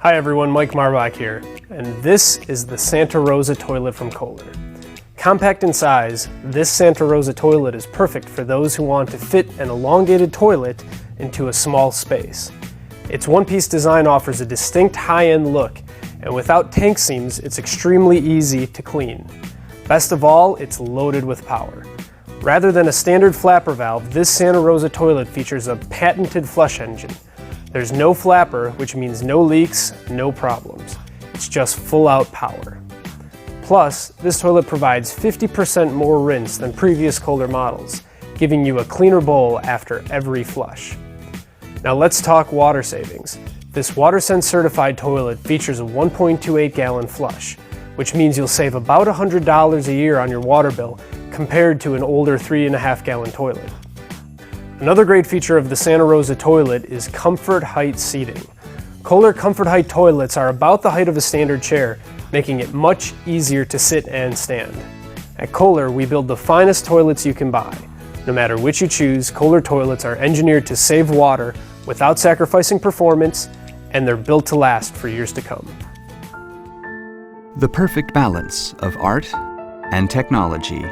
Hi everyone, Mike Marbach here, and this is the Santa Rosa toilet from Kohler. Compact in size, this Santa Rosa toilet is perfect for those who want to fit an elongated toilet into a small space. Its one-piece design offers a distinct high-end look, and without tank seams, it's extremely easy to clean. Best of all, it's loaded with power. Rather than a standard flapper valve, this Santa Rosa toilet features a patented flush engine. There's no flapper, which means no leaks, no problems. It's just full-out power. Plus, this toilet provides 50% more rinse than previous Kohler models, giving you a cleaner bowl after every flush. Now let's talk water savings. This WaterSense certified toilet features a 1.28 gallon flush, which means you'll save about $100 a year on your water bill compared to an older 3.5 gallon toilet. Another great feature of the Santa Rosa toilet is comfort height seating. Kohler comfort height toilets are about the height of a standard chair, making it much easier to sit and stand. At Kohler, we build the finest toilets you can buy. No matter which you choose, Kohler toilets are engineered to save water without sacrificing performance, and they're built to last for years to come. The perfect balance of art and technology.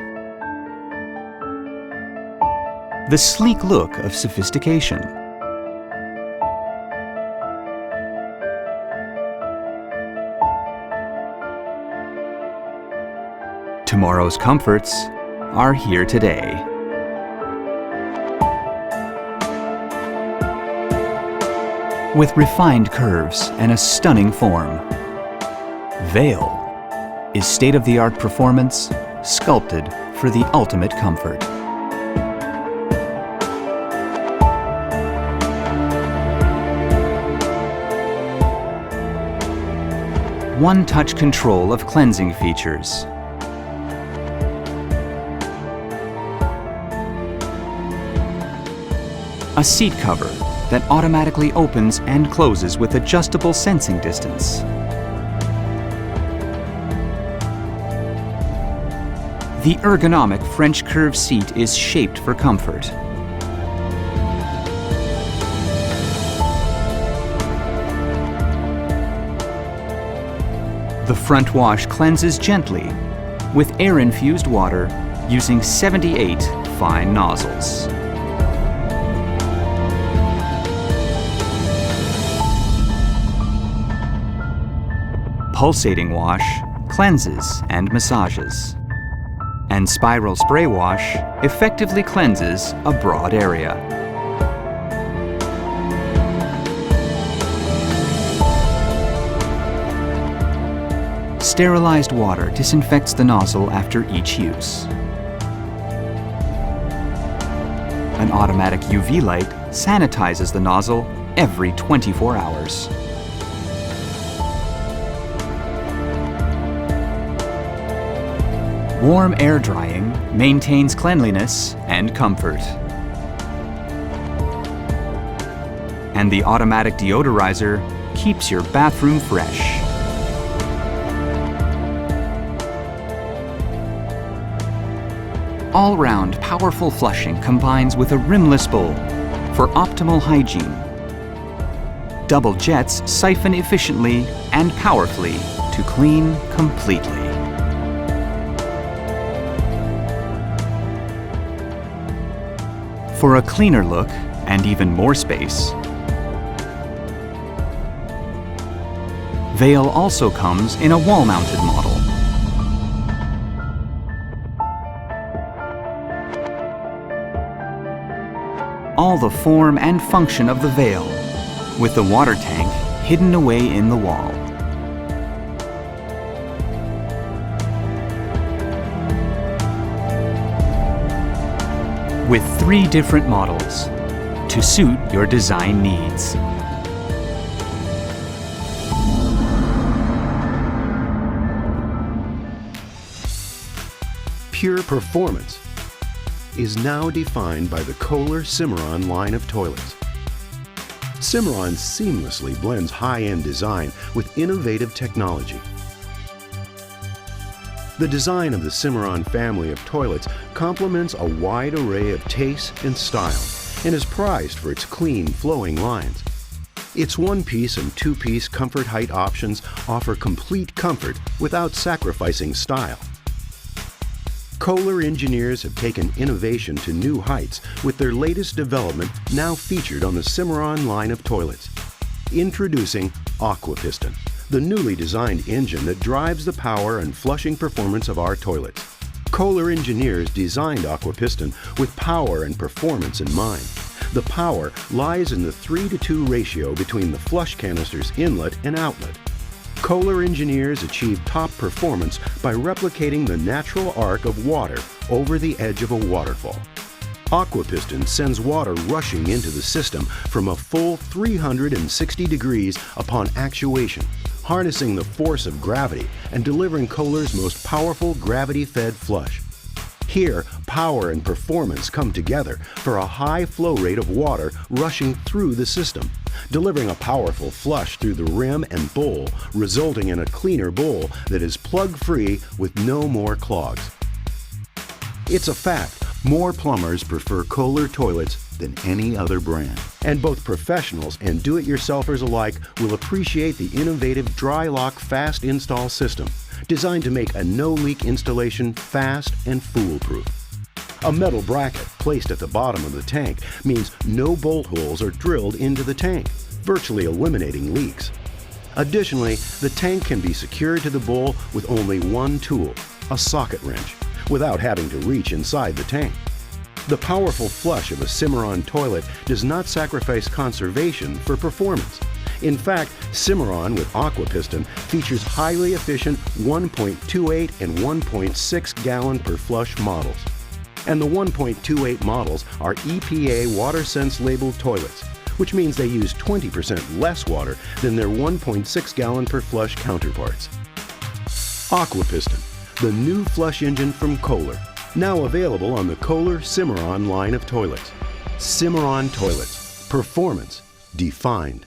The sleek look of sophistication. Tomorrow's comforts are here today. With refined curves and a stunning form, Vail is state-of-the-art performance sculpted for the ultimate comfort. One-touch control of cleansing features. A seat cover that automatically opens and closes with adjustable sensing distance. The ergonomic French curve seat is shaped for comfort. The front wash cleanses gently with air-infused water using 78 fine nozzles. Pulsating wash cleanses and massages. And spiral spray wash effectively cleanses a broad area. Sterilized water disinfects the nozzle after each use. An automatic UV light sanitizes the nozzle every 24 hours. Warm air drying maintains cleanliness and comfort. And the automatic deodorizer keeps your bathroom fresh. All-round powerful flushing combines with a rimless bowl for optimal hygiene. Double jets siphon efficiently and powerfully to clean completely. For a cleaner look and even more space, Vail also comes in a wall-mounted model. All the form and function of the Vail, with the water tank hidden away in the wall. With 3 different models to suit your design needs. Pure performance is now defined by the Kohler Cimarron line of toilets. Cimarron seamlessly blends high-end design with innovative technology. The design of the Cimarron family of toilets complements a wide array of tastes and style and is prized for its clean, flowing lines. Its one-piece and two-piece comfort height options offer complete comfort without sacrificing style. Kohler engineers have taken innovation to new heights with their latest development now featured on the Cimarron line of toilets. Introducing AquaPiston, the newly designed engine that drives the power and flushing performance of our toilets. Kohler engineers designed AquaPiston with power and performance in mind. The power lies in the 3:2 ratio between the flush canister's inlet and outlet. Kohler engineers achieved top performance by replicating the natural arc of water over the edge of a waterfall. AquaPiston sends water rushing into the system from a full 360 degrees upon actuation, harnessing the force of gravity and delivering Kohler's most powerful gravity-fed flush. Here, power and performance come together for a high flow rate of water rushing through the system, delivering a powerful flush through the rim and bowl, resulting in a cleaner bowl that is plug-free with no more clogs. It's a fact, more plumbers prefer Kohler toilets than any other brand. And both professionals and do-it-yourselfers alike will appreciate the innovative dry lock fast install system, designed to make a no-leak installation fast and foolproof. A metal bracket placed at the bottom of the tank means no bolt holes are drilled into the tank, virtually eliminating leaks. Additionally, the tank can be secured to the bowl with only one tool, a socket wrench, without having to reach inside the tank. The powerful flush of a Cimarron toilet does not sacrifice conservation for performance. In fact, Cimarron with AquaPiston features highly efficient 1.28 and 1.6 gallon per flush models. And the 1.28 models are EPA WaterSense labeled toilets, which means they use 20% less water than their 1.6 gallon per flush counterparts. AquaPiston, the new flush engine from Kohler, now available on the Kohler Cimarron line of toilets. Cimarron toilets, performance defined.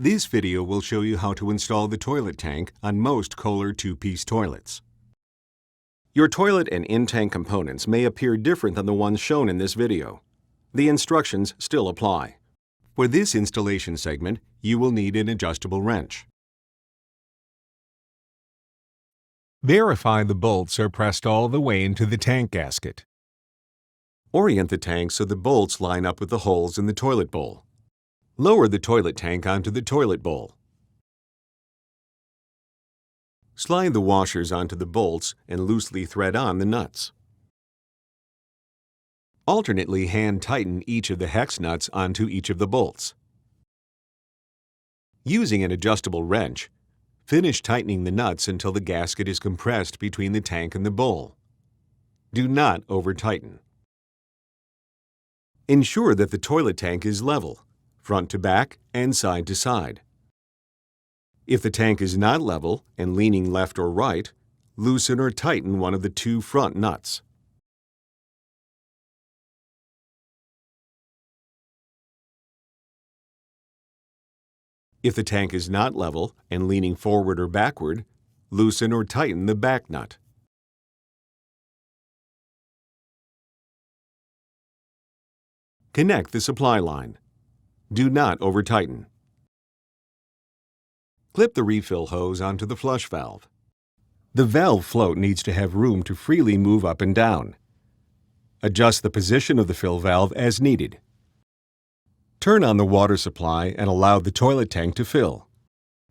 This video will show you how to install the toilet tank on most Kohler two-piece toilets. Your toilet and in-tank components may appear different than the ones shown in this video. The instructions still apply. For this installation segment, you will need an adjustable wrench. Verify the bolts are pressed all the way into the tank gasket. Orient the tank so the bolts line up with the holes in the toilet bowl. Lower the toilet tank onto the toilet bowl. Slide the washers onto the bolts and loosely thread on the nuts. Alternately hand tighten each of the hex nuts onto each of the bolts. Using an adjustable wrench, finish tightening the nuts until the gasket is compressed between the tank and the bowl. Do not over-tighten. Ensure that the toilet tank is level, front to back and side to side. If the tank is not level and leaning left or right, loosen or tighten one of the two front nuts. If the tank is not level and leaning forward or backward, loosen or tighten the back nut. Connect the supply line. Do not over-tighten. Clip the refill hose onto the flush valve. The valve float needs to have room to freely move up and down. Adjust the position of the fill valve as needed. Turn on the water supply and allow the toilet tank to fill.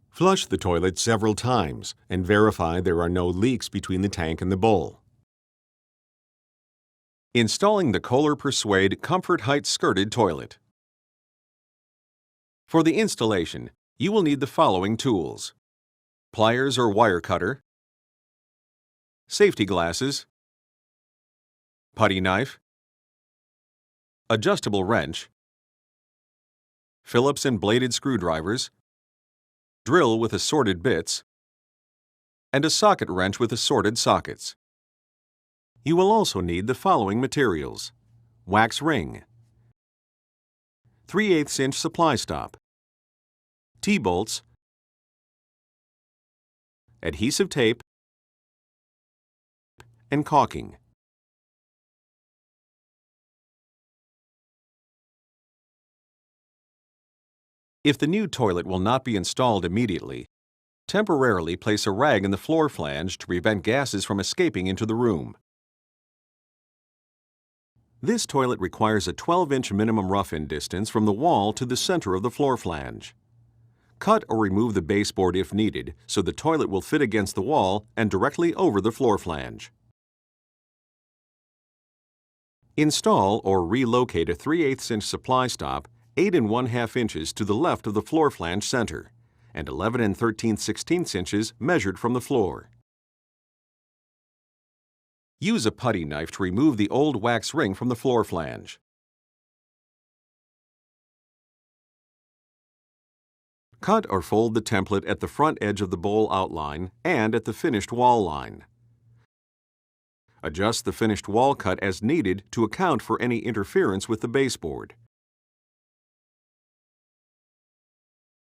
Flush the toilet several times and verify there are no leaks between the tank and the bowl. Installing the Kohler Persuade Comfort Height Skirted Toilet. For the installation, you will need the following tools: pliers or wire cutter, safety glasses, putty knife, adjustable wrench, Phillips and bladed screwdrivers, drill with assorted bits, and a socket wrench with assorted sockets. You will also need the following materials: wax ring, 3/8 inch supply stop, T-bolts, adhesive tape, and caulking. If the new toilet will not be installed immediately, temporarily place a rag in the floor flange to prevent gases from escaping into the room. This toilet requires a 12-inch minimum rough-in distance from the wall to the center of the floor flange. Cut or remove the baseboard if needed so the toilet will fit against the wall and directly over the floor flange. Install or relocate a 3/8 inch supply stop 8 1/2 inches to the left of the floor flange center and 11 13/16 inches measured from the floor. Use a putty knife to remove the old wax ring from the floor flange. Cut or fold the template at the front edge of the bowl outline and at the finished wall line. Adjust the finished wall cut as needed to account for any interference with the baseboard.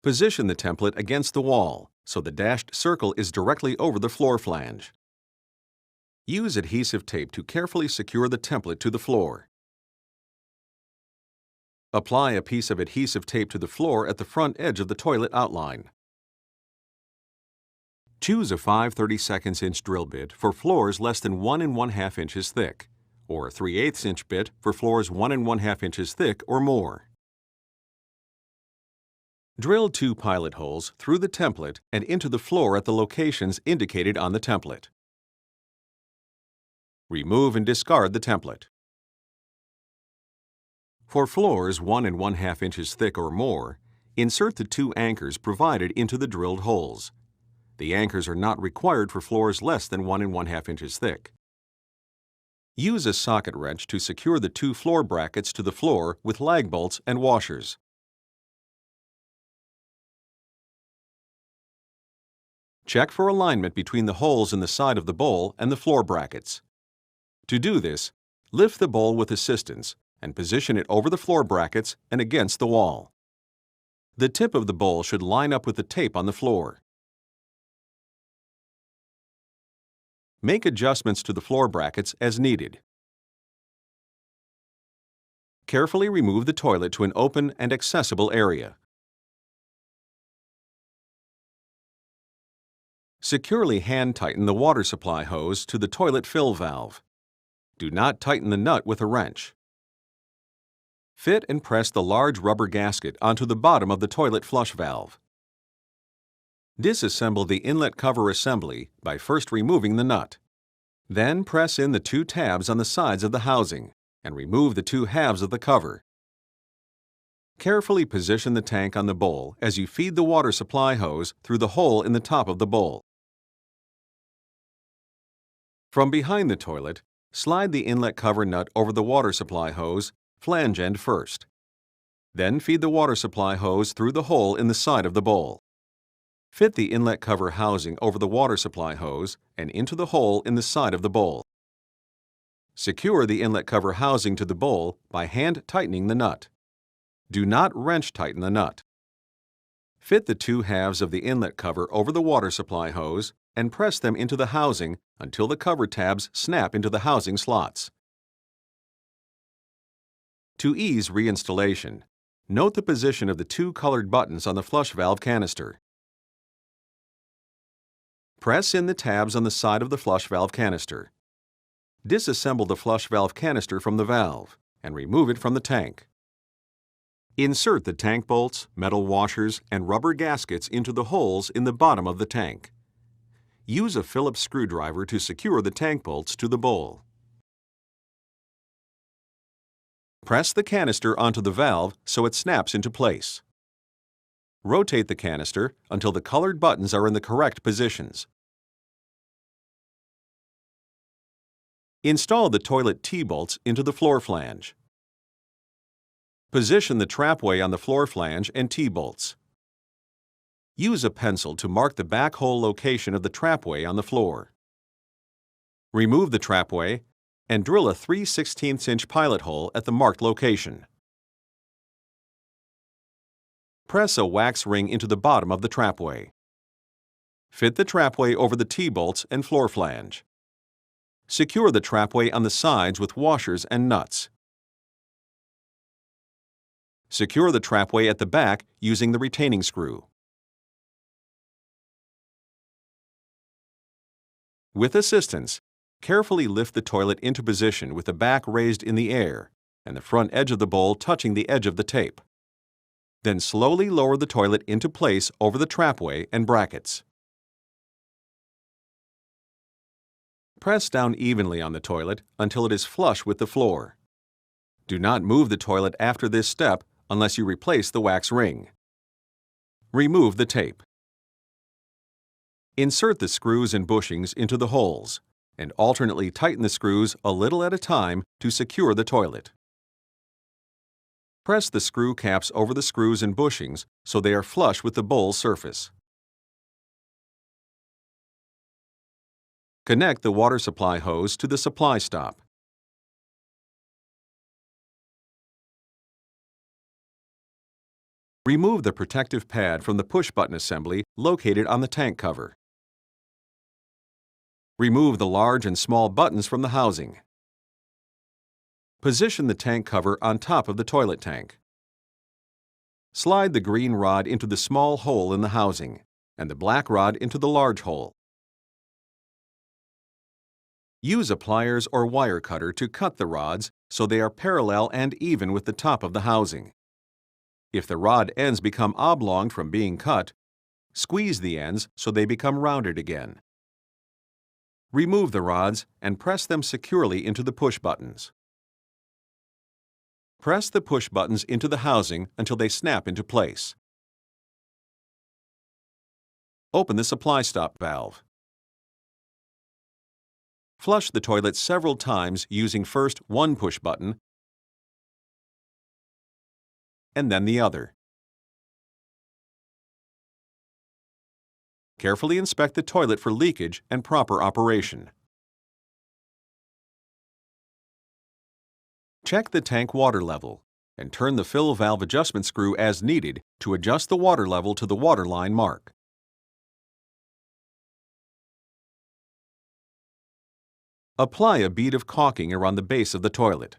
Position the template against the wall so the dashed circle is directly over the floor flange. Use adhesive tape to carefully secure the template to the floor. Apply a piece of adhesive tape to the floor at the front edge of the toilet outline. Choose a 5/32 inch drill bit for floors less than 1 1/2 inches thick, or a 3/8 inch bit for floors 1 1/2 inches thick or more. Drill 2 pilot holes through the template and into the floor at the locations indicated on the template. Remove and discard the template. For floors 1 1/2 inches thick or more, insert the 2 anchors provided into the drilled holes. The anchors are not required for floors less than 1 1/2 inches thick. Use a socket wrench to secure the 2 floor brackets to the floor with lag bolts and washers. Check for alignment between the holes in the side of the bowl and the floor brackets. To do this, lift the bowl with assistance and position it over the floor brackets and against the wall. The tip of the bowl should line up with the tape on the floor. Make adjustments to the floor brackets as needed. Carefully remove the toilet to an open and accessible area. Securely hand tighten the water supply hose to the toilet fill valve. Do not tighten the nut with a wrench. Fit and press the large rubber gasket onto the bottom of the toilet flush valve. Disassemble the inlet cover assembly by first removing the nut. Then press in the two tabs on the sides of the housing and remove the two halves of the cover. Carefully position the tank on the bowl as you feed the water supply hose through the hole in the top of the bowl. From behind the toilet, slide the inlet cover nut over the water supply hose, flange end first. Then feed the water supply hose through the hole in the side of the bowl. Fit the inlet cover housing over the water supply hose and into the hole in the side of the bowl. Secure the inlet cover housing to the bowl by hand tightening the nut. Do not wrench tighten the nut. Fit the two halves of the inlet cover over the water supply hose and press them into the housing until the cover tabs snap into the housing slots. To ease reinstallation, note the position of the two colored buttons on the flush valve canister. Press in the tabs on the side of the flush valve canister. Disassemble the flush valve canister from the valve and remove it from the tank. Insert the tank bolts, metal washers, and rubber gaskets into the holes in the bottom of the tank. Use a Phillips screwdriver to secure the tank bolts to the bowl. Press the canister onto the valve so it snaps into place. Rotate the canister until the colored buttons are in the correct positions. Install the toilet T-bolts into the floor flange. Position the trapway on the floor flange and T-bolts. Use a pencil to mark the back hole location of the trapway on the floor. Remove the trapway and drill a 3/16" pilot hole at the marked location. Press a wax ring into the bottom of the trapway. Fit the trapway over the T-bolts and floor flange. Secure the trapway on the sides with washers and nuts. Secure the trapway at the back using the retaining screw. With assistance, carefully lift the toilet into position with the back raised in the air and the front edge of the bowl touching the edge of the tape. Then slowly lower the toilet into place over the trapway and brackets. Press down evenly on the toilet until it is flush with the floor. Do not move the toilet after this step unless you replace the wax ring. Remove the tape. Insert the screws and bushings into the holes and alternately tighten the screws a little at a time to secure the toilet. Press the screw caps over the screws and bushings so they are flush with the bowl surface. Connect the water supply hose to the supply stop. Remove the protective pad from the push-button assembly located on the tank cover. Remove the large and small buttons from the housing. Position the tank cover on top of the toilet tank. Slide the green rod into the small hole in the housing and the black rod into the large hole. Use a pliers or wire cutter to cut the rods so they are parallel and even with the top of the housing. If the rod ends become oblong from being cut, squeeze the ends so they become rounded again. Remove the rods and press them securely into the push buttons. Press the push buttons into the housing until they snap into place. Open the supply stop valve. Flush the toilet several times using first one push button and then the other. Carefully inspect the toilet for leakage and proper operation. Check the tank water level. and turn the fill valve adjustment screw as needed to adjust the water level to the waterline mark. Apply a bead of caulking around the base of the toilet.